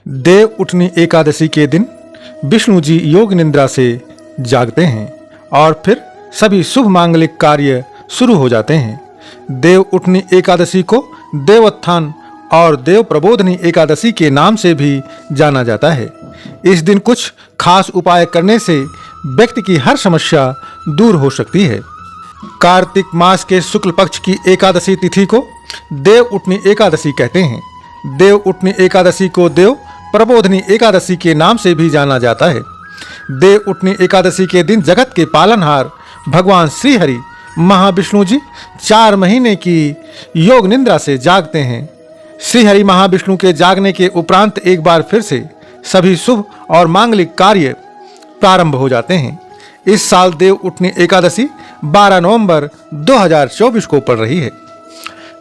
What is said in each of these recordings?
देव उठनी एकादशी के दिन विष्णु जी योग निद्रा से जागते हैं और फिर सभी शुभ मांगलिक कार्य शुरू हो जाते हैं। देव उठनी एकादशी को देवोत्थान और देव प्रबोधनी एकादशी के नाम से भी जाना जाता है। इस दिन कुछ खास उपाय करने से व्यक्ति की हर समस्या दूर हो सकती है। कार्तिक मास के शुक्ल पक्ष की एकादशी तिथि को देव उठनी एकादशी कहते हैं। देव उठनी एकादशी को देव प्रबोधनी एकादशी के नाम से भी जाना जाता है। देव उठनी एकादशी के दिन जगत के पालनहार भगवान श्री हरि महाविष्णु जी 4 महीने की योग निद्रा से जागते हैं। श्री हरि महाविष्णु के जागने के उपरांत एक बार फिर से सभी शुभ और मांगलिक कार्य प्रारंभ हो जाते हैं। इस साल देव उठनी एकादशी 12 नवंबर 2024 को पड़ रही है।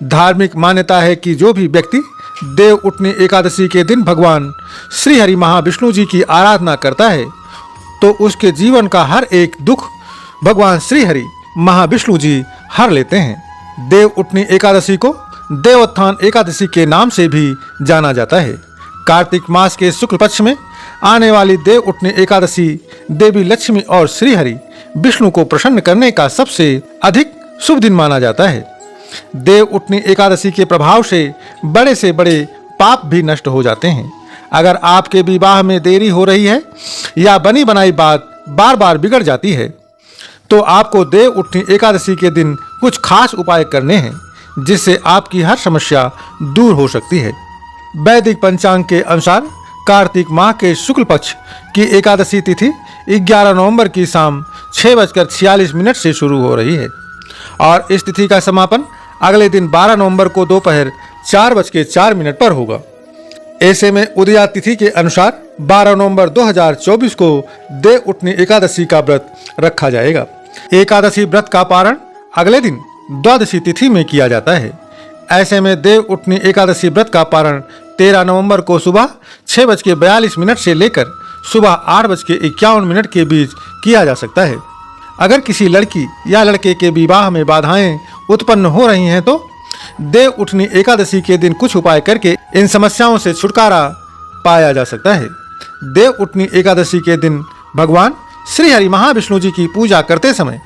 धार्मिक मान्यता है कि जो भी व्यक्ति देव उठनी एकादशी के दिन भगवान श्री हरि महाविष्णु जी की आराधना करता है तो उसके जीवन का हर एक दुख भगवान श्री हरि महाविष्णु जी हर लेते हैं। देव उठनी एकादशी को देवोत्थान एकादशी के नाम से भी जाना जाता है। कार्तिक मास के शुक्ल पक्ष में आने वाली देव उठनी एकादशी देवी लक्ष्मी और श्री हरि विष्णु को प्रसन्न करने का सबसे अधिक शुभ दिन माना जाता है। देव उठनी एकादशी के प्रभाव से बड़े पाप भी नष्ट हो जाते हैं। अगर आपके विवाह में देरी हो रही है या बनी बनाई बात बार बार बिगड़ जाती है तो आपको देव उठनी एकादशी के दिन कुछ खास उपाय करने हैं जिससे आपकी हर समस्या दूर हो सकती है। वैदिक पंचांग के अनुसार कार्तिक माह के शुक्ल पक्ष की एकादशी तिथि 11 नवंबर की शाम 6:46 से शुरू हो रही है और इस तिथि का समापन अगले दिन 12 नवंबर को दोपहर 4:04 पर होगा। ऐसे में उदया तिथि के अनुसार 12 नवंबर 2024 को देव उठनी एकादशी का व्रत रखा जाएगा। एकादशी व्रत का पारण अगले दिन द्वादशी तिथि में किया जाता है। ऐसे में देव उठनी एकादशी व्रत का पारण 13 नवंबर को सुबह 6:42 से लेकर सुबह 8:51 के बीच किया जा सकता है। अगर किसी लड़की या लड़के के विवाह में बाधाएं उत्पन्न हो रही हैं तो देव उठनी एकादशी के दिन कुछ उपाय करके इन समस्याओं से छुटकारा पाया जा सकता है। देव उठनी एकादशी के दिन भगवान श्री हरि महाविष्णु जी की पूजा करते समय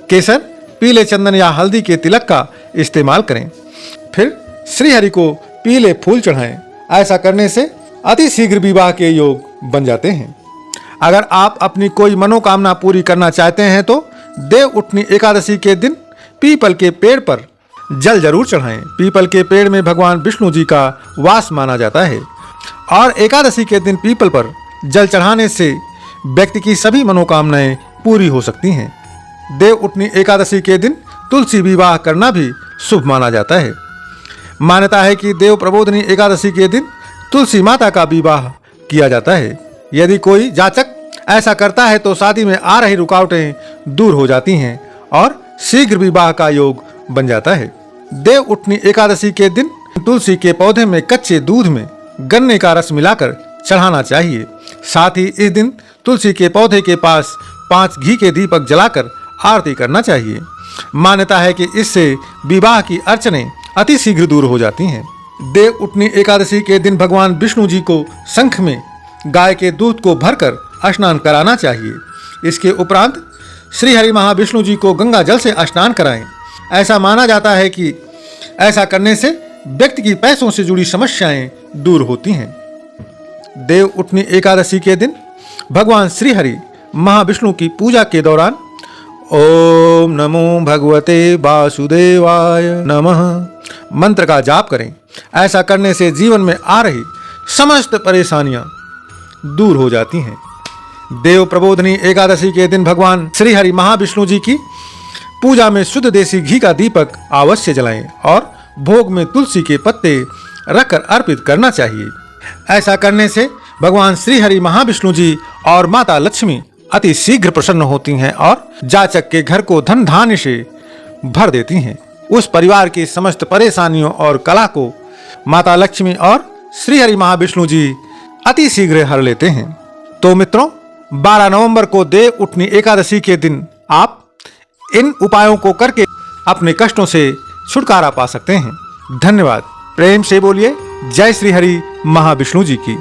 केसर, पीले चंदन या हल्दी के तिलक का इस्तेमाल करें। फिर श्री हरि को पीले फूल चढ़ाएं। ऐसा करने से अति शीघ्र विवाह के योग बन जाते हैं। अगर आप अपनी कोई मनोकामना पूरी करना चाहते हैं तो देव उठनी एकादशी के दिन पीपल के पेड़ पर जल जरूर चढ़ाएं। पीपल के पेड़ में भगवान विष्णु जी का वास माना जाता है और एकादशी के दिन पीपल पर जल चढ़ाने से व्यक्ति की सभी मनोकामनाएं पूरी हो सकती हैं। देव उठनी एकादशी के दिन तुलसी विवाह करना भी शुभ माना जाता है। मान्यता है कि देव प्रबोधनी एकादशी के दिन तुलसी माता का विवाह किया जाता है। यदि कोई जातक ऐसा करता है तो शादी में आ रही रुकावटें दूर हो जाती हैं और शीघ्र विवाह का योग बन जाता है। देव उठनी एकादशी के दिन तुलसी के पौधे में कच्चे दूध में गन्ने का रस मिलाकर चढ़ाना चाहिए। साथ ही इस दिन तुलसी के पौधे के पास 5 घी के दीपक जलाकर आरती करना चाहिए। मान्यता है कि इससे विवाह की अड़चनें अति शीघ्र दूर हो जाती हैं। देव उठनी एकादशी के दिन भगवान विष्णु जी को शंख में गाय के दूध को भरकर स्नान कराना चाहिए। इसके उपरांत श्री हरि महाविष्णु जी को गंगा जल से स्नान कराएं। ऐसा माना जाता है कि ऐसा करने से व्यक्ति की पैसों से जुड़ी समस्याएं दूर होती हैं। देव उठनी एकादशी के दिन भगवान श्री हरि महाविष्णु की पूजा के दौरान ओम नमो भगवते वासुदेवाय नमः मंत्र का जाप करें। ऐसा करने से जीवन में आ रही समस्त परेशानियां दूर हो जाती हैं। देव प्रबोधनी एकादशी के दिन भगवान श्री हरि महाविष्णु जी की पूजा में शुद्ध देसी घी का दीपक अवश्य जलाएं और भोग में तुलसी के पत्ते रखकर अर्पित करना चाहिए। ऐसा करने से भगवान श्री हरि महाविष्णु जी और माता लक्ष्मी अति शीघ्र प्रसन्न होती हैं और जातक के घर को धन धान्य से भर देती हैं। उस परिवार की समस्त परेशानियों और कला को माता लक्ष्मी और श्री हरि महाविष्णु जी अति शीघ्र हर लेते हैं। तो मित्रों, 12 नवंबर को देव उठनी एकादशी के दिन आप इन उपायों को करके अपने कष्टों से छुटकारा पा सकते हैं। धन्यवाद। प्रेम से बोलिए जय श्री हरि महाविष्णु जी की।